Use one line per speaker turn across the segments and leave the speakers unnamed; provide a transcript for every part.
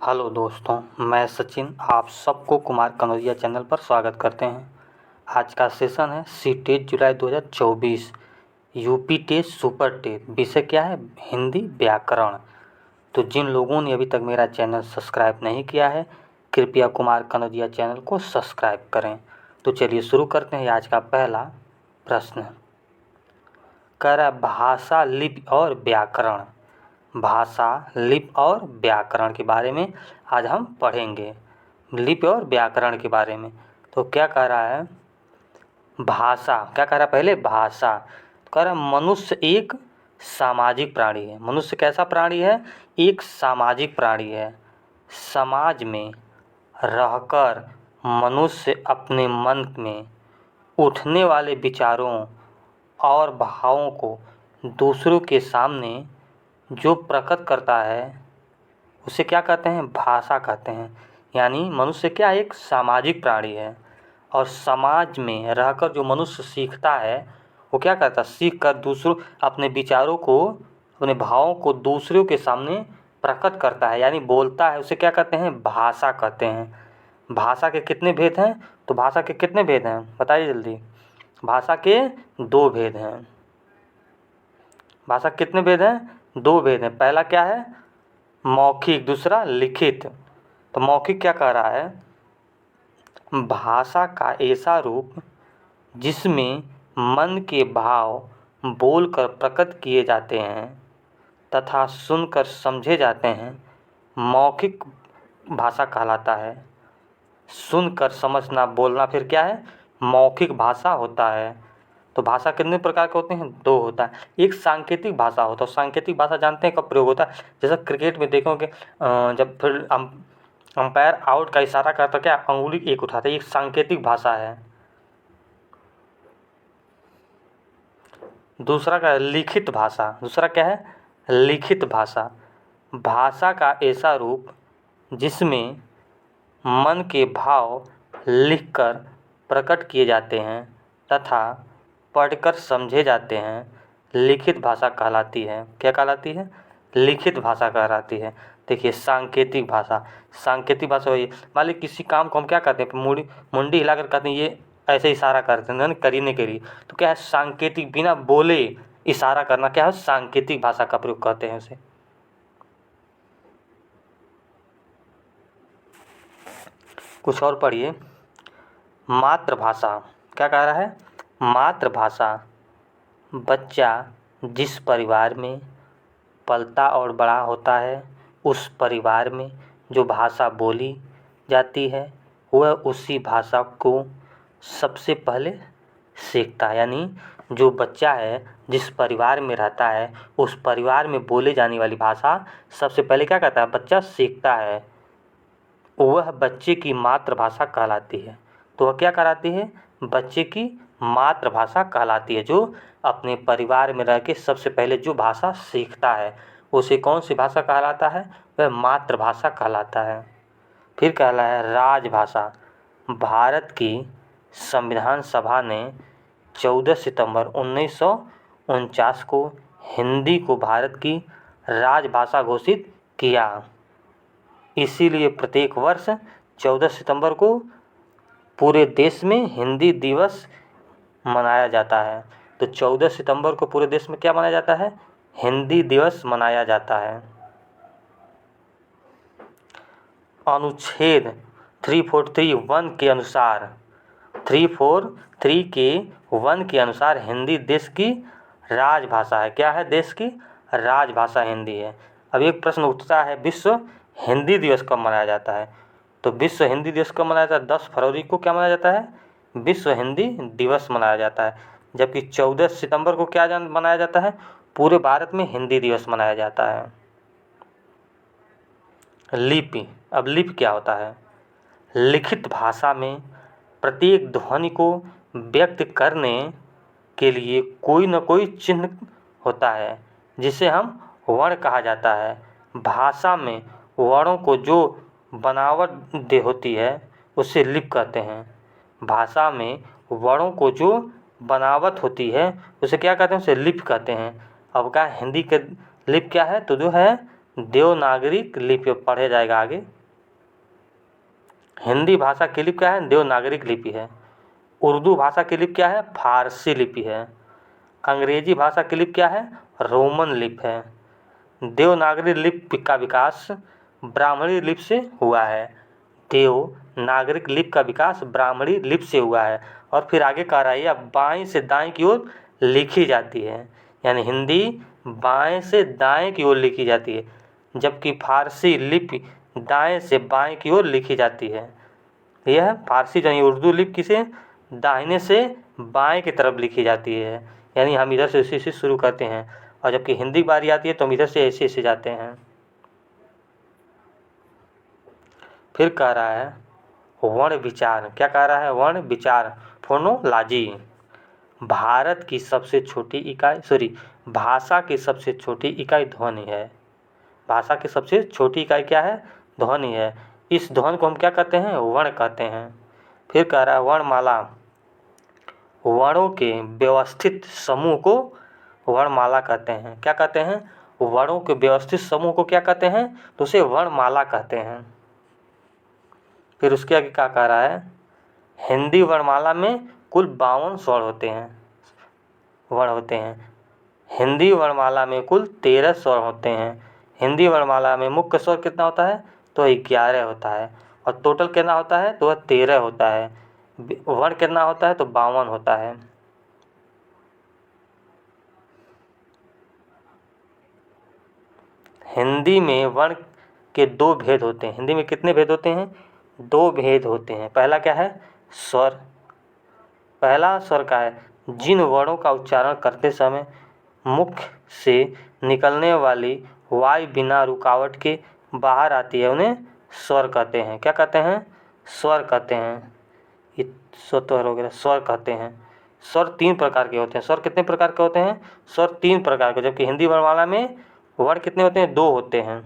Hello दोस्तों, मैं सचिन आप सबको कुमार कनौजिया चैनल पर स्वागत करते हैं। आज का सेशन है सी टेट जुलाई 2024 यूपी टेट सुपर टेट। विषय क्या है? हिंदी व्याकरण। तो जिन लोगों ने अभी तक मेरा चैनल सब्सक्राइब नहीं किया है, कृपया कुमार कनौजिया चैनल को सब्सक्राइब करें। तो चलिए शुरू करते हैं। आज का पहला प्रश्न कह रहा है भाषा, लिपि और व्याकरण। भाषा, लिपि और व्याकरण के बारे में आज हम पढ़ेंगे। लिपि और व्याकरण के बारे में। तो क्या कह रहा है? भाषा क्या कह रहा है? पहले भाषा कह रहा है मनुष्य एक सामाजिक प्राणी है। मनुष्य कैसा प्राणी है? एक सामाजिक प्राणी है। समाज में रहकर मनुष्य अपने मन में उठने वाले विचारों और भावों को दूसरों के सामने जो प्रकट करता है उसे क्या कहते हैं? भाषा कहते हैं। यानी मनुष्य क्या, एक सामाजिक प्राणी है और समाज में रहकर जो मनुष्य सीखता है वो क्या करता है? सीख कर दूसरों अपने विचारों को, अपने भावों को दूसरों के सामने प्रकट करता है, यानी बोलता है। उसे क्या कहते हैं? भाषा कहते हैं। भाषा के कितने भेद हैं? तो भाषा के कितने भेद हैं बताइए जल्दी। भाषा के दो भेद हैं। भाषा के कितने भेद हैं? दो भेद हैं। पहला क्या है? मौखिक, दूसरा लिखित। तो मौखिक क्या कह रहा है? भाषा का ऐसा रूप जिसमें मन के भाव बोलकर प्रकट किए जाते हैं तथा सुनकर समझे जाते हैं, मौखिक भाषा कहलाता है। सुनकर समझना, बोलना फिर क्या है? मौखिक भाषा होता है। तो भाषा कितने प्रकार के होते हैं? दो होता है। एक सांकेतिक भाषा होता है। सांकेतिक भाषा जानते हैं कब प्रयोग होता है? जैसा क्रिकेट में देखोगे, जब फिर अंपायर आउट का इशारा करता क्या, अंगुली एक उठाता है, एक सांकेतिक भाषा है। दूसरा क्या है? लिखित भाषा। दूसरा क्या है? लिखित भाषा। भाषा का ऐसा रूप जिसमें मन के भाव लिखकर प्रकट किए जाते हैं तथा पढ़कर समझे जाते हैं, लिखित भाषा कहलाती है। क्या कहलाती है? लिखित भाषा कहलाती है। देखिए, सांकेतिक भाषा। सांकेतिक भाषा वही, मान लीजिए किसी काम को हम क्या कहते हैं? मुंडी हिलाकर कहते हैं ये ऐसे इशारा करते हैं करीने के लिए। तो क्या है? सांकेतिक, बिना बोले इशारा करना क्या है? सांकेतिक भाषा का प्रयोग करते हैं उसे। कुछ और पढ़िए। मातृभाषा क्या कह रहा है? मातृभाषा बच्चा जिस परिवार में पलता और बड़ा होता है उस परिवार में जो भाषा बोली जाती है वह उसी भाषा को सबसे पहले सीखता है। यानी जो बच्चा है जिस परिवार में रहता है उस परिवार में बोले जाने वाली भाषा सबसे पहले क्या कहता है? बच्चा सीखता है। वह बच्चे की मातृभाषा कहलाती है। तो वह क्या कहलाती है? बच्चे की मातृभाषा कहलाती है। जो अपने परिवार में रह के सबसे पहले जो भाषा सीखता है उसे कौन सी भाषा कहलाता है? वह मातृभाषा कहलाता है। फिर कहला है राजभाषा। भारत की संविधान सभा ने 14 सितंबर 1949 को हिंदी को भारत की राजभाषा घोषित किया। इसीलिए प्रत्येक वर्ष 14 सितंबर को पूरे देश में हिंदी दिवस मनाया जाता है। तो 14 सितंबर को पूरे देश में क्या मनाया जाता है? हिंदी दिवस मनाया जाता है। अनुच्छेद 343(1) के अनुसार 343 के 1 के अनुसार हिंदी देश की राजभाषा है। क्या है? देश की राजभाषा हिंदी है। अब एक प्रश्न उठता है, विश्व हिंदी दिवस कब मनाया जाता है? तो विश्व हिंदी दिवस कब मनाया जाता है? 10 फरवरी को क्या मनाया जाता है? विश्व हिंदी दिवस मनाया जाता है। जबकि 14 सितंबर को क्या मनाया जाता है? पूरे भारत में हिंदी दिवस मनाया जाता है। लिपि। अब लिपि क्या होता है? लिखित भाषा में प्रत्येक ध्वनि को व्यक्त करने के लिए कोई न कोई चिन्ह होता है जिसे हम वर्ण कहा जाता है। भाषा में वर्णों को जो बनावट दे होती है उसे लिपि कहते हैं। भाषा में वर्णों को जो बनावट होती है उसे क्या कहते हैं? उसे लिपि कहते हैं। अब क्या हिंदी के लिपि क्या है? तो जो है देवनागरी लिपि पढ़े जाएगा आगे। हिंदी भाषा की लिपि क्या है? देवनागरी लिपि है। उर्दू भाषा की लिपि क्या है? फारसी लिपि है। अंग्रेजी भाषा की लिपि क्या है? रोमन लिपि है। देवनागरी लिपि का विकास ब्राह्मणी लिपि से हुआ है। देवनागरिक लिपि का विकास ब्राह्मणी लिपि से हुआ है। और फिर आगे कह रहा है यह बाएं से दाएं की ओर लिखी जाती है, यानी हिंदी बाएं से दाएं की ओर लिखी जाती है, जबकि फारसी लिपि दाएं से बाएं की ओर लिखी जाती है। यह फारसी यानी उर्दू लिपि किसे दाहिने से बाएं की तरफ लिखी जाती है, यानी हम इधर से इसी से शुरू करते हैं, और जबकि हिंदी बारी आती है तो हम इधर से ऐसे ऐसे जाते हैं। फिर कह रहा है वर्ण विचार। क्या कह रहा है? वर्ण विचार, फोनोलॉजी। भारत की सबसे छोटी इकाई भाषा की सबसे छोटी इकाई ध्वनि है। भाषा की सबसे छोटी इकाई क्या है? ध्वनि है। इस ध्वनि को हम क्या कहते हैं? वर्ण कहते हैं। फिर कह रहा है वर्णमाला। वर्णों के व्यवस्थित समूह को वर्णमाला कहते हैं। क्या कहते हैं? वर्णों के व्यवस्थित समूह को क्या कहते हैं? तो उसे वर्णमाला कहते हैं। फिर उसके आगे क्या कह रहा है? हिंदी वर्णमाला में कुल 52 स्वर होते हैं, वर्ण होते हैं। हिंदी वर्णमाला में कुल 13 स्वर होते हैं। हिंदी वर्णमाला में मुख्य स्वर कितना होता है? तो 11 होता है। और टोटल कितना होता है? तो 13 होता है। वर्ण कितना होता है? तो 52 होता है। हिंदी में वर्ण के 2 भेद होते हैं। हिंदी में कितने भेद होते हैं? 2 भेद होते हैं। पहला क्या है? स्वर। पहला स्वर का है जिन वर्णों का उच्चारण करते समय मुख से निकलने वाली वायु बिना रुकावट के बाहर आती है, उन्हें स्वर कहते हैं। क्या कहते हैं? स्वर कहते हैं। ये स्वतर वगैरह स्वर कहते हैं। स्वर 3 प्रकार के होते हैं। स्वर कितने प्रकार के होते हैं? स्वर 3 प्रकार के, जबकि हिंदी वर्णमाला में वर्ण कितने होते हैं? 2 होते हैं।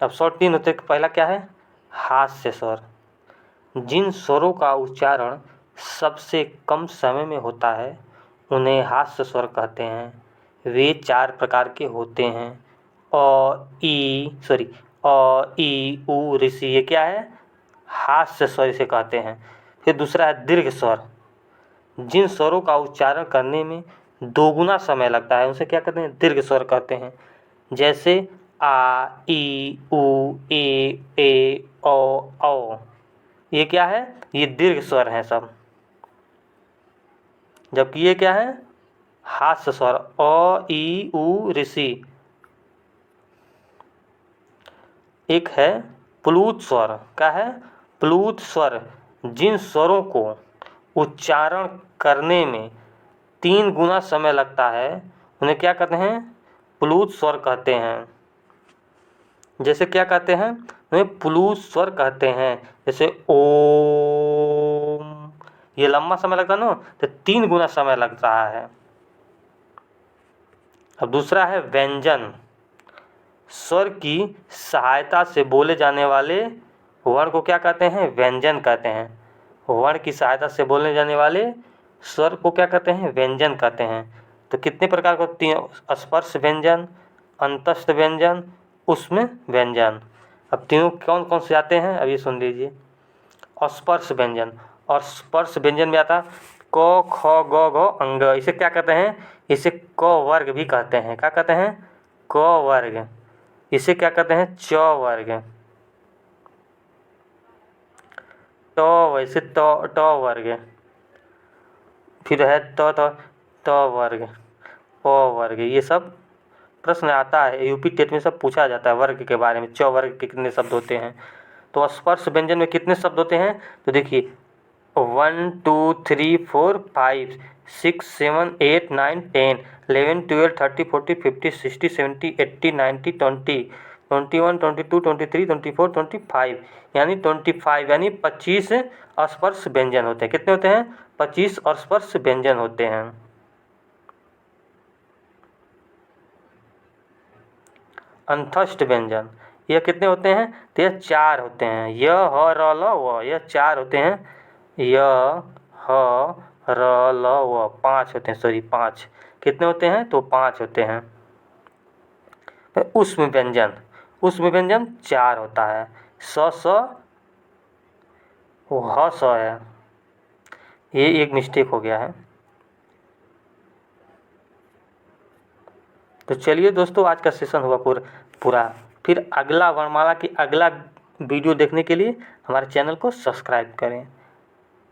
अब स्वर 3 होते हैं। पहला क्या है? हास्य स्वर। जिन स्वरों का उच्चारण सबसे कम समय में होता है उन्हें हास्य स्वर कहते हैं। वे 4 प्रकार के होते हैं। ई उ ऋषि, ये क्या है? हास्य स्वर इसे कहते हैं। फिर दूसरा है दीर्घ स्वर। जिन स्वरों का उच्चारण करने में दोगुना समय लगता है उसे क्या कहते हैं? दीर्घ स्वर कहते हैं। जैसे आ, ई, उ, ए, औ। ये क्या है? ये दीर्घ स्वर हैं सब। जबकि ये क्या है? हास्य स्वर। अ, ई, उ, ऋषि। एक है प्लुत स्वर। क्या है? प्लुत स्वर। जिन स्वरों को उच्चारण करने में 3 गुना समय लगता है उन्हें क्या कहते हैं? प्लुत स्वर कहते हैं। जैसे क्या कहते हैं? उन्हें प्लुत स्वर कहते हैं। जैसे ओम, ये लंबा समय लगता है ना, तो 3 गुना समय लग रहा है। अब दूसरा है व्यंजन। स्वर की सहायता से बोले जाने वाले वर्ण को क्या कहते हैं? व्यंजन कहते हैं। वर्ण की सहायता से बोले जाने वाले स्वर को क्या कहते हैं? व्यंजन कहते हैं। तो कितने प्रकार के होते हैं? स्पर्श व्यंजन, अंतस्थ व्यंजन, उष्म व्यंजन। अब तीनों कौन कौन से आते हैं? अब ये सुन लीजिए। स्पर्श व्यंजन, और स्पर्श व्यंजन में आता क, ख, ग, घ, अंग। इसे क्या कहते हैं? इसे क वर्ग भी कहते हैं। क्या कहते हैं? क वर्ग। इसे क्या कहते हैं? च वर्ग। ट वैसे ट वर्ग। फिर है त वर्ग, प वर्ग। ये सब प्रश्न आता है, यूपी टेट में सब पूछा जाता है वर्ग के बारे में। च वर्ग के कितने शब्द होते हैं? तो स्पर्श व्यंजन में कितने शब्द होते हैं? तो देखिए 1 2 3 4 5 6 7 8 9 10 11 12 13 14 15 16 17 18 19 20 21 22 23 24 25, यानी 25 यानी 25 स्पर्श व्यंजन होते हैं। कितने होते हैं? 25 स्पर्श व्यंजन होते हैं। अंतस्थ व्यंजन यह कितने होते हैं? तो यह 4 होते हैं। य, ह, र, ल, व। यह 4 होते हैं। य, ह, र, ल, व। 5 होते हैं। 5 कितने होते हैं? तो 5 होते हैं। उष्म व्यंजन, उष्म व्यंजन 4 होता है। स वो ह स है, ये एक मिस्टेक हो गया है। तो चलिए दोस्तों, आज का सेशन हुआ पूरा। फिर अगला वर्णमाला की अगला वीडियो देखने के लिए हमारे चैनल को सब्सक्राइब करें।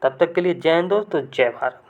तब तक के लिए जय हिंद दोस्तों, जय भारत।